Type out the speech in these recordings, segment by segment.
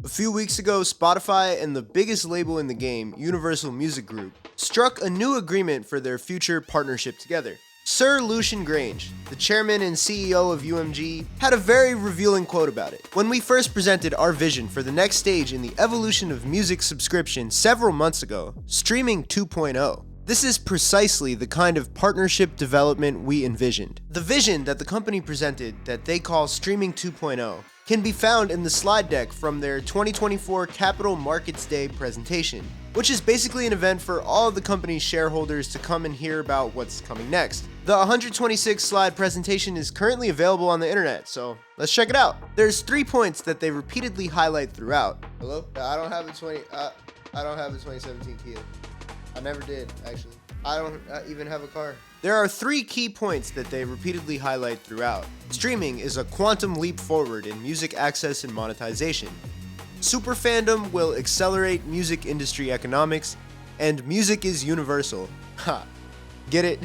A few weeks ago, Spotify and the biggest label in the game, Universal Music Group, struck a new agreement for their future partnership together. Sir Lucian Grange, the chairman and CEO of UMG, had a very revealing quote about it. When we first presented our vision for the next stage in the evolution of music subscription several months ago, Streaming 2.0. This is precisely the kind of partnership development we envisioned. The vision that the company presented, that they call Streaming 2.0, can be found in the slide deck from their 2024 Capital Markets Day presentation, which is basically an event for all of the company's shareholders to come and hear about what's coming next. The 126 slide presentation is currently available on the internet, so let's check it out. There's 3 points that they repeatedly highlight throughout. Hello? I don't have a 2017 Kia. I never did, actually. I don't even have a car. There are 3 key points that they repeatedly highlight throughout. Streaming is a quantum leap forward in music access and monetization. Super fandom will accelerate music industry economics, and music is universal. Ha! Get it?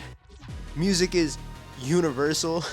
Music is universal?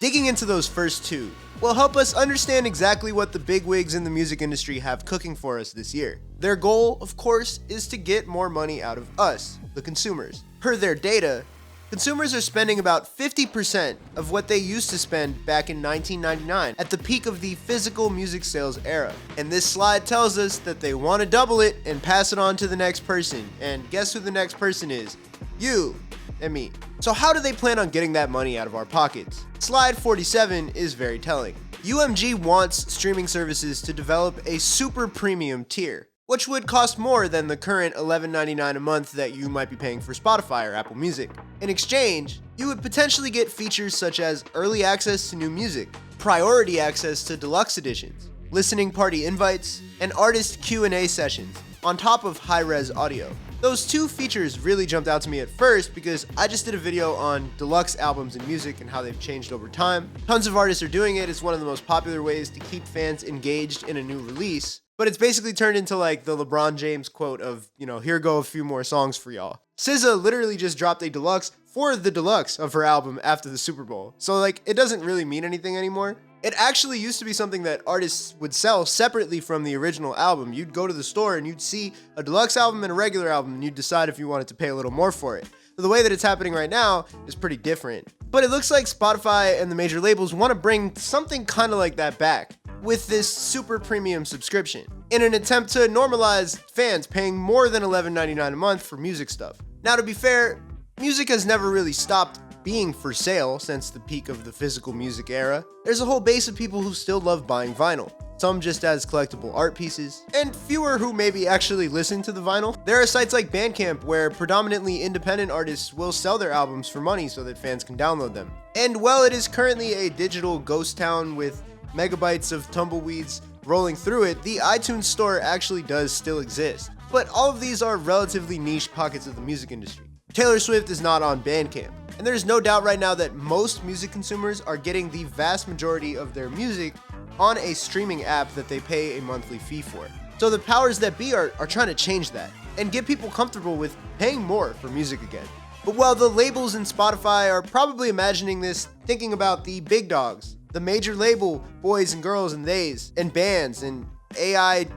Digging into those first 2 will help us understand exactly what the bigwigs in the music industry have cooking for us this year. Their goal, of course, is to get more money out of us, the consumers. Per their data, consumers are spending about 50% of what they used to spend back in 1999 at the peak of the physical music sales era. And this slide tells us that they want to double it and pass it on to the next person. And guess who the next person is? You and me. So how do they plan on getting that money out of our pockets? Slide 47 is very telling. UMG wants streaming services to develop a super premium tier, which would cost more than the current $11.99 a month that you might be paying for Spotify or Apple Music. In exchange, you would potentially get features such as early access to new music, priority access to deluxe editions, listening party invites, and artist Q&A sessions, on top of high-res audio. Those 2 features really jumped out to me at first because I just did a video on deluxe albums and music and how they've changed over time. Tons of artists are doing it. It's one of the most popular ways to keep fans engaged in a new release. But it's basically turned into like the LeBron James quote of, here go a few more songs for y'all. SZA literally just dropped a deluxe for the deluxe of her album after the Super Bowl. So it doesn't really mean anything anymore. It actually used to be something that artists would sell separately from the original album. You'd go to the store and you'd see a deluxe album and a regular album and you'd decide if you wanted to pay a little more for it. So the way that it's happening right now is pretty different. But it looks like Spotify and the major labels want to bring something kind of like that back with this super premium subscription in an attempt to normalize fans paying more than $11.99 a month for music stuff. Now, to be fair, music has never really stopped being for sale since the peak of the physical music era. There's a whole base of people who still love buying vinyl, some just as collectible art pieces, and fewer who maybe actually listen to the vinyl. There are sites like Bandcamp where predominantly independent artists will sell their albums for money so that fans can download them. And while it is currently a digital ghost town with megabytes of tumbleweeds rolling through it, the iTunes store actually does still exist. But all of these are relatively niche pockets of the music industry. Taylor Swift is not on Bandcamp, and there's no doubt right now that most music consumers are getting the vast majority of their music on a streaming app that they pay a monthly fee for. So the powers that be are trying to change that and get people comfortable with paying more for music again. But while the labels and Spotify are probably imagining this, thinking about the big dogs, the major label boys and girls and theys, and bands and AI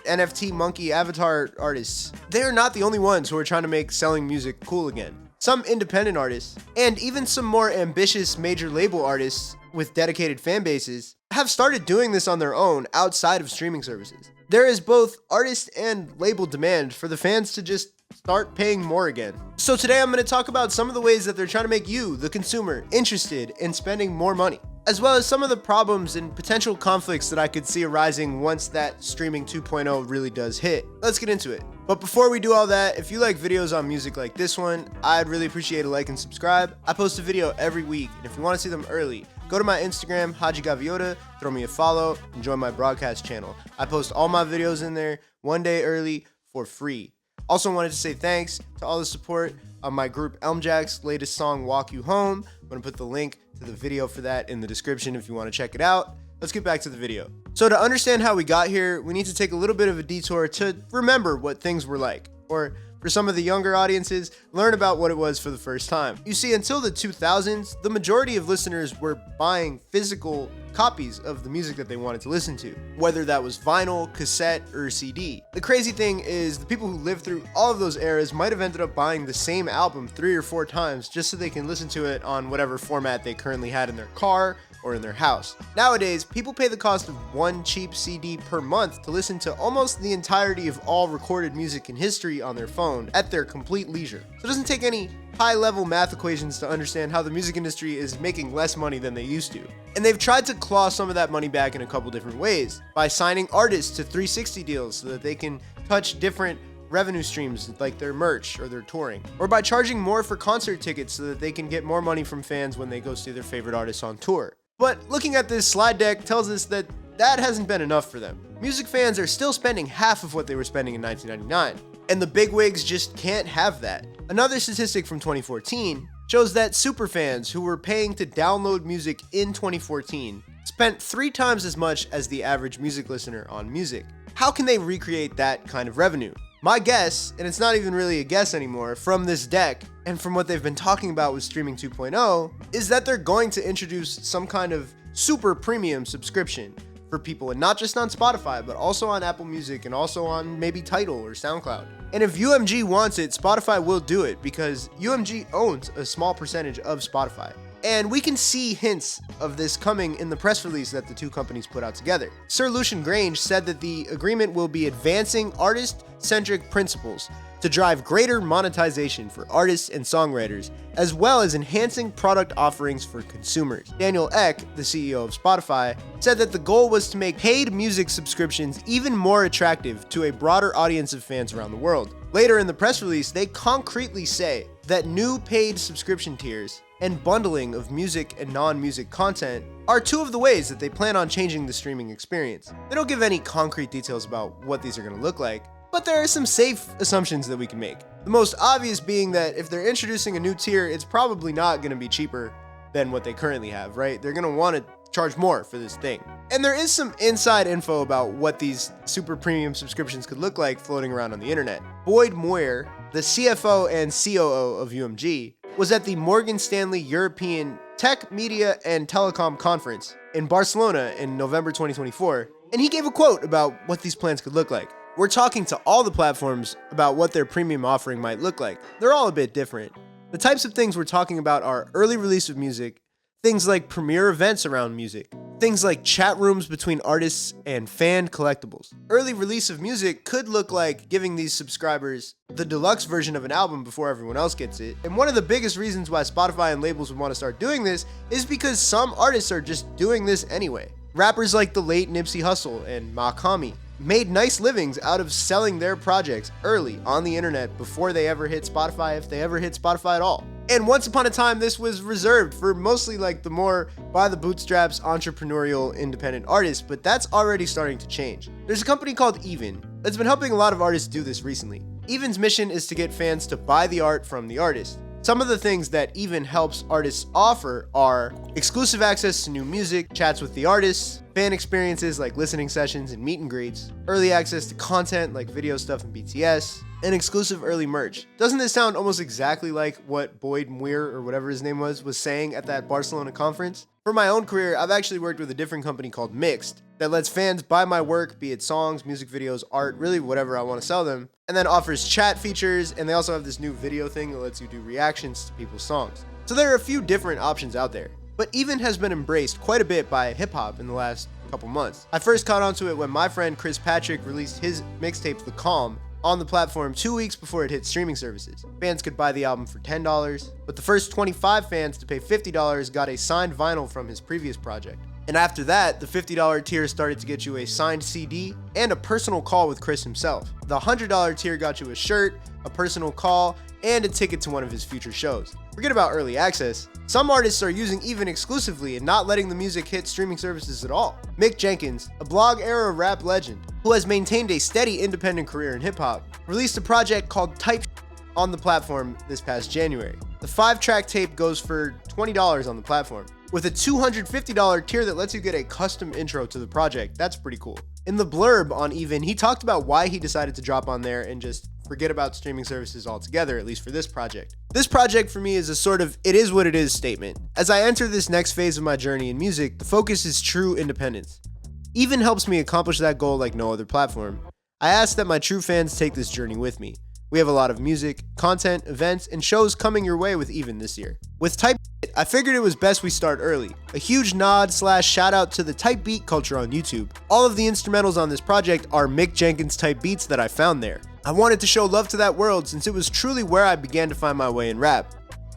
NFT monkey avatar artists, they are not the only ones who are trying to make selling music cool again. Some independent artists, and even some more ambitious major label artists with dedicated fan bases, have started doing this on their own outside of streaming services. There is both artist and label demand for the fans to just start paying more again. So today I'm going to talk about some of the ways that they're trying to make you, the consumer, interested in spending more money, as well as some of the problems and potential conflicts that I could see arising once that Streaming 2.0 really does hit. Let's get into it. But before we do all that, if you like videos on music like this one, I'd really appreciate a like and subscribe. I post a video every week, and if you want to see them early, go to my Instagram, HADJI, throw me a follow, and join my broadcast channel. I post all my videos in there one day early for free. Also wanted to say thanks to all the support on my group Elmjack's latest song, Walk You Home. I'm going to put the link to the video for that in the description if you want to check it out. Let's get back to the video. So to understand how we got here, we need to take a little bit of a detour to remember what things were like, or For some of the younger audiences, learn about what it was for the first time. You see, until the 2000s, the majority of listeners were buying physical copies of the music that they wanted to listen to, whether that was vinyl, cassette, or CD. The crazy thing is the people who lived through all of those eras might have ended up buying the same album 3 or 4 times just so they can listen to it on whatever format they currently had in their car or in their house. Nowadays, people pay the cost of one cheap CD per month to listen to almost the entirety of all recorded music in history on their phone at their complete leisure. So it doesn't take any high-level math equations to understand how the music industry is making less money than they used to. And they've tried to claw some of that money back in a couple different ways, by signing artists to 360 deals so that they can touch different revenue streams like their merch or their touring, or by charging more for concert tickets so that they can get more money from fans when they go see their favorite artists on tour. But looking at this slide deck tells us that that hasn't been enough for them. Music fans are still spending half of what they were spending in 1999, and the bigwigs just can't have that. Another statistic from 2014 shows that superfans who were paying to download music in 2014 spent 3 times as much as the average music listener on music. How can they recreate that kind of revenue? My guess, and it's not even really a guess anymore, from this deck and from what they've been talking about with Streaming 2.0, is that they're going to introduce some kind of super premium subscription for people, and not just on Spotify, but also on Apple Music and also on maybe Tidal or SoundCloud. And if UMG wants it, Spotify will do it because UMG owns a small percentage of Spotify. And we can see hints of this coming in the press release that the two companies put out together. Sir Lucian Grange said that the agreement will be advancing artist-centric principles to drive greater monetization for artists and songwriters, as well as enhancing product offerings for consumers. Daniel Ek, the CEO of Spotify, said that the goal was to make paid music subscriptions even more attractive to a broader audience of fans around the world. Later in the press release, they concretely say that new paid subscription tiers and bundling of music and non-music content are 2 of the ways that they plan on changing the streaming experience. They don't give any concrete details about what these are going to look like, but there are some safe assumptions that we can make. The most obvious being that if they're introducing a new tier, it's probably not going to be cheaper than what they currently have, right? They're going to want to charge more for this thing. And there is some inside info about what these super premium subscriptions could look like floating around on the internet. Boyd Muir, the CFO and COO of UMG, was at the Morgan Stanley European Tech, Media, and Telecom Conference in Barcelona in November 2024, and he gave a quote about what these plans could look like. We're talking to all the platforms about what their premium offering might look like. They're all a bit different. The types of things we're talking about are early release of music, things like premiere events around music, things like chat rooms between artists, and fan collectibles. Early release of music could look like giving these subscribers the deluxe version of an album before everyone else gets it. And one of the biggest reasons why Spotify and labels would want to start doing this is because some artists are just doing this anyway. Rappers like the late Nipsey Hussle and Makami made nice livings out of selling their projects early on the internet before they ever hit Spotify, if they ever hit Spotify at all. And once upon a time, this was reserved for mostly like the more by the bootstraps, entrepreneurial, independent artists, but that's already starting to change. There's a company called Even that's been helping a lot of artists do this recently. Even's mission is to get fans to buy the art from the artist. Some of the things that Even helps artists offer are exclusive access to new music, chats with the artists, fan experiences like listening sessions and meet and greets, early access to content like video stuff and BTS, and exclusive early merch. Doesn't this sound almost exactly like what Boyd Muir, or whatever his name was saying at that Barcelona conference? For my own career, I've actually worked with a different company called Mixed that lets fans buy my work, be it songs, music videos, art, really whatever I want to sell them, and then offers chat features, and they also have this new video thing that lets you do reactions to people's songs. So there are a few different options out there, but Even has been embraced quite a bit by hip-hop in the last couple months. I first caught onto it when my friend Chris Patrick released his mixtape The Calm on the platform 2 weeks before it hit streaming services. Fans could buy the album for $10, but the first 25 fans to pay $50 got a signed vinyl from his previous project. And after that, the $50 tier started to get you a signed CD and a personal call with Chris himself. The $100 tier got you a shirt, a personal call, and a ticket to one of his future shows. Forget about early access. Some artists are using Even exclusively and not letting the music hit streaming services at all. Mick Jenkins, a blog-era rap legend who has maintained a steady independent career in hip-hop, released a project called Type on the platform this past January. The 5-track tape goes for $20 on the platform, with a $250 tier that lets you get a custom intro to the project. That's pretty cool. In the blurb on Even, he talked about why he decided to drop on there and just forget about streaming services altogether, at least for this project. This project for me is a sort of it is what it is statement. As I enter this next phase of my journey in music, the focus is true independence. Even helps me accomplish that goal like no other platform. I ask that my true fans take this journey with me. We have a lot of music, content, events, and shows coming your way with Even this year. With Type Beat, I figured it was best we start early. A huge nod / shout out to the Type Beat culture on YouTube. All of the instrumentals on this project are Mick Jenkins type beats that I found there. I wanted to show love to that world since it was truly where I began to find my way in rap.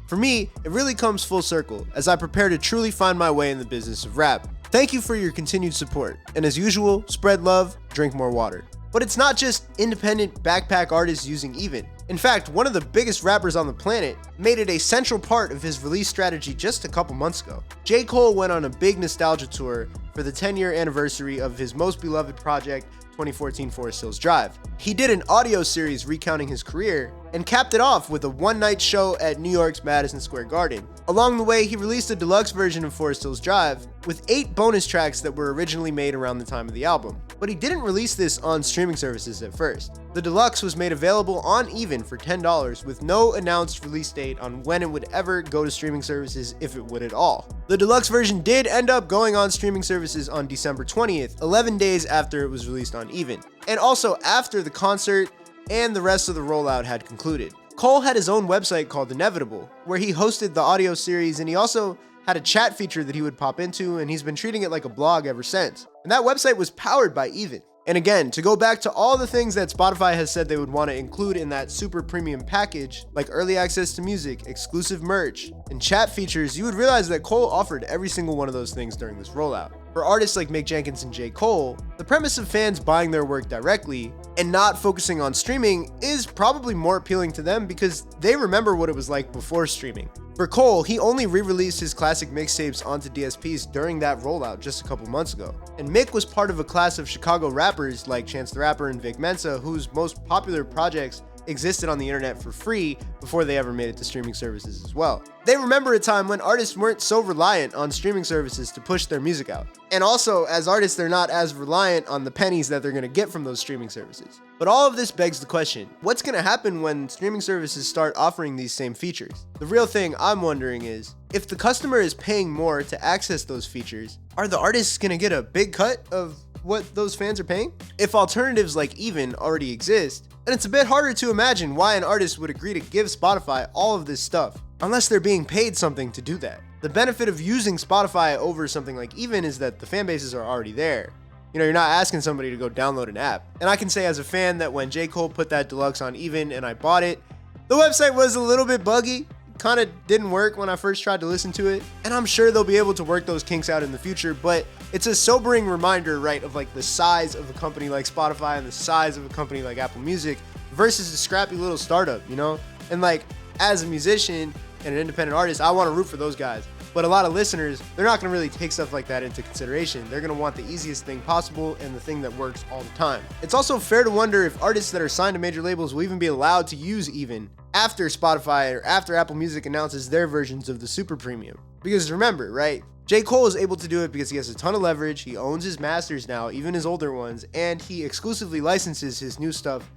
For me, it really comes full circle as I prepare to truly find my way in the business of rap. Thank you for your continued support, and as usual, spread love, drink more water. But it's not just independent backpack artists using Even. In fact, one of the biggest rappers on the planet made it a central part of his release strategy just a couple months ago. J. Cole went on a big nostalgia tour for the 10-year anniversary of his most beloved project, 2014 Forest Hills Drive. He did an audio series recounting his career and capped it off with a one-night show at New York's Madison Square Garden. Along the way, he released a deluxe version of Forest Hills Drive with 8 bonus tracks that were originally made around the time of the album. But he didn't release this on streaming services at first. The deluxe was made available on Even for $10 with no announced release date on when it would ever go to streaming services, if it would at all. The deluxe version did end up going on streaming services on December 20th, 11 days after it was released on Even, and also after the concert and the rest of the rollout had concluded. Cole had his own website called Inevitable, where he hosted the audio series, and he also had a chat feature that he would pop into, and he's been treating it like a blog ever since. And that website was powered by Even. And again, to go back to all the things that Spotify has said they would want to include in that super premium package, like early access to music, exclusive merch, and chat features, you would realize that Cole offered every single one of those things during this rollout. For artists like Mick Jenkins and J. Cole, the premise of fans buying their work directly and not focusing on streaming is probably more appealing to them because they remember what it was like before streaming. For Cole, he only re-released his classic mixtapes onto DSPs during that rollout just a couple months ago. And Mick was part of a class of Chicago rappers like Chance the Rapper and Vic Mensa, whose most popular projects existed on the internet for free before they ever made it to streaming services as well. They remember a time when artists weren't so reliant on streaming services to push their music out. And also, as artists, they're not as reliant on the pennies that they're going to get from those streaming services. But all of this begs the question, what's going to happen when streaming services start offering these same features? The real thing I'm wondering is, if the customer is paying more to access those features, are the artists going to get a big cut of what those fans are paying? If alternatives like Even already exist, then it's a bit harder to imagine why an artist would agree to give Spotify all of this stuff, unless they're being paid something to do that. The benefit of using Spotify over something like Even is that the fan bases are already there. You know, you're not asking somebody to go download an app. And I can say as a fan that when J. Cole put that deluxe on Even and I bought it, the website was a little bit buggy. Kind of didn't work when I first tried to listen to it. And I'm sure they'll be able to work those kinks out in the future, but it's a sobering reminder, right, of like the size of a company like Spotify and the size of a company like Apple Music versus a scrappy little startup, you know? And like, as a musician and an independent artist, I want to root for those guys. But a lot of listeners, they're not going to really take stuff like that into consideration. They're going to want the easiest thing possible and the thing that works all the time. It's also fair to wonder if artists that are signed to major labels will even be allowed to use Even after Spotify or after Apple Music announces their versions of the super premium. Because remember, right? J. Cole is able to do it because he has a ton of leverage, he owns his masters now, even his older ones, and he exclusively licenses his new stuff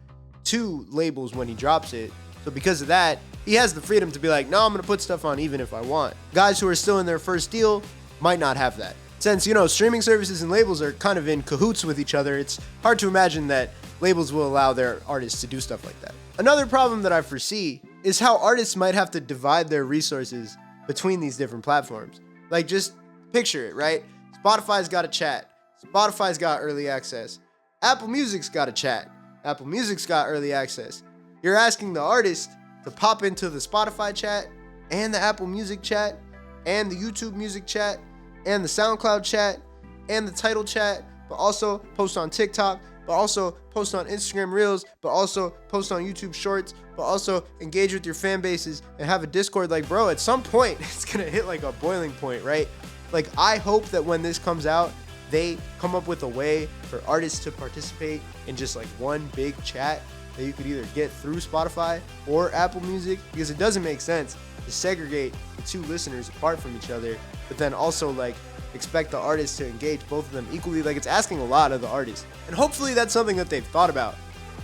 to labels when he drops it. So because of that, he has the freedom to be like, no, I'm going to put stuff on Even if I want. Guys who are still in their first deal might not have that. Since, you know, streaming services and labels are kind of in cahoots with each other, it's hard to imagine that labels will allow their artists to do stuff like that. Another problem that I foresee is how artists might have to divide their resources between these different platforms. Like, just picture it, right? Spotify's got a chat. Spotify's got early access. Apple Music's got a chat. Apple Music's got early access. You're asking the artist to pop into the Spotify chat and the Apple Music chat and the YouTube Music chat and the SoundCloud chat and the Tidal chat, but also post on TikTok, but also post on Instagram Reels, but also post on YouTube Shorts, but also engage with your fan bases and have a Discord. Like, bro, at some point, it's going to hit like a boiling point, right? Like, I hope that when this comes out, they come up with a way for artists to participate in just like one big chat that you could either get through Spotify or Apple Music, because it doesn't make sense to segregate the two listeners apart from each other, but then also like expect the artists to engage both of them equally. Like, it's asking a lot of the artists, and hopefully that's something that they've thought about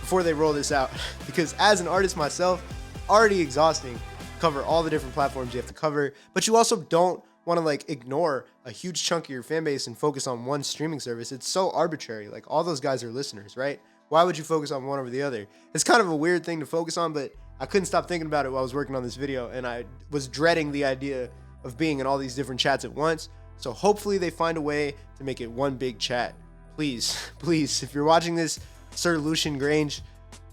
before they roll this out. Because as an artist myself, already exhausting, cover all the different platforms you have to cover, but you also don't want to like ignore a huge chunk of your fan base and focus on one streaming service. It's so arbitrary. Like, all those guys are listeners, right? Why would you focus on one over the other? It's kind of a weird thing to focus on, but I couldn't stop thinking about it while I was working on this video, and I was dreading the idea of being in all these different chats at once. So hopefully they find a way to make it one big chat. Please, please, if you're watching this, Sir Lucian Grange,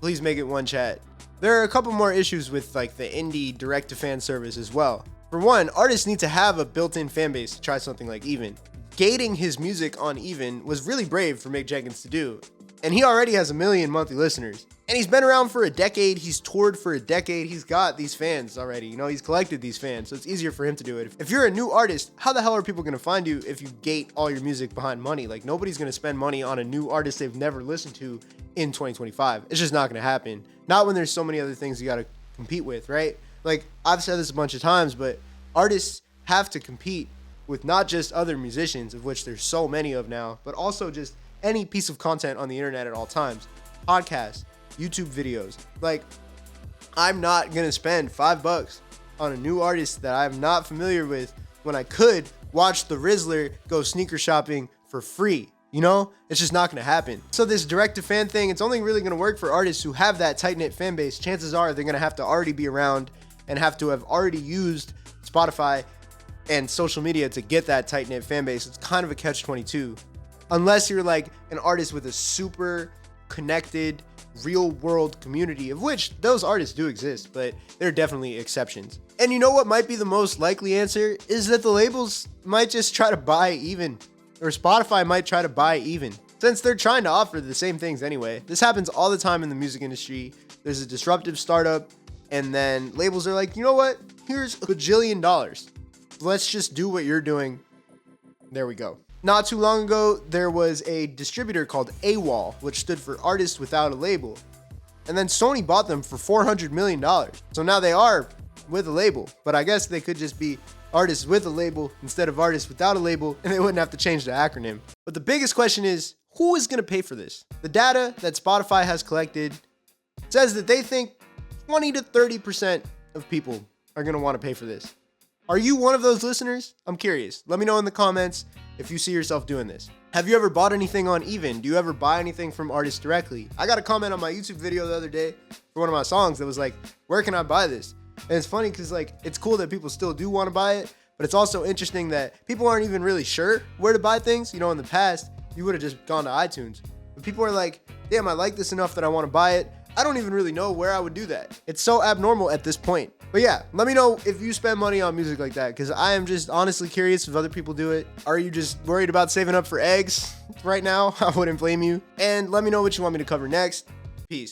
please make it one chat. There are a couple more issues with like the indie direct-to-fan service as well. For one, artists need to have a built-in fan base to try something like Even. Gating his music on Even was really brave for Mick Jenkins to do, and he already has 1 million monthly listeners. And he's been around for a decade, he's toured for a decade, he's got these fans already, you know, he's collected these fans, so it's easier for him to do it. If you're a new artist, how the hell are people gonna find you if you gate all your music behind money? Like, nobody's gonna spend money on a new artist they've never listened to in 2025. It's just not gonna happen. Not when there's so many other things you gotta compete with, right? Like, I've said this a bunch of times, but artists have to compete with not just other musicians, of which there's so many of now, but also just any piece of content on the internet at all times. Podcasts, YouTube videos. Like, I'm not gonna spend $5 on a new artist that I'm not familiar with when I could watch the Rizzler go sneaker shopping for free. You know, it's just not gonna happen. So this direct to fan thing, it's only really gonna work for artists who have that tight knit fan base. Chances are they're gonna have to already be around and have to have already used Spotify and social media to get that tight knit fan base. It's kind of a catch-22. Unless you're like an artist with a super connected real world community, of which those artists do exist, but they're definitely exceptions. And you know what might be the most likely answer is that the labels might just try to buy Even, or Spotify might try to buy Even, since they're trying to offer the same things anyway. This happens all the time in the music industry. There's a disruptive startup, and then labels are like, you know what? Here's $1 bajillion. Let's just do what you're doing. There we go. Not too long ago, there was a distributor called AWOL, which stood for Artists Without a Label. And then Sony bought them for $400 million. So now they are with a label, but I guess they could just be Artists with a Label instead of Artists Without a Label, and they wouldn't have to change the acronym. But the biggest question is, who is gonna pay for this? The data that Spotify has collected says that they think 20 to 30% of people are gonna wanna pay for this. Are you one of those listeners? I'm curious. Let me know in the comments if you see yourself doing this. Have you ever bought anything on Even? Do you ever buy anything from artists directly? I got a comment on my YouTube video the other day for one of my songs that was like, where can I buy this? And it's funny because like, it's cool that people still do want to buy it, but it's also interesting that people aren't even really sure where to buy things. You know, in the past, you would have just gone to iTunes. But people are like, damn, I like this enough that I want to buy it. I don't even really know where I would do that. It's so abnormal at this point. But yeah, let me know if you spend money on music like that, because I am just honestly curious if other people do it. Are you just worried about saving up for eggs right now? I wouldn't blame you. And let me know what you want me to cover next. Peace.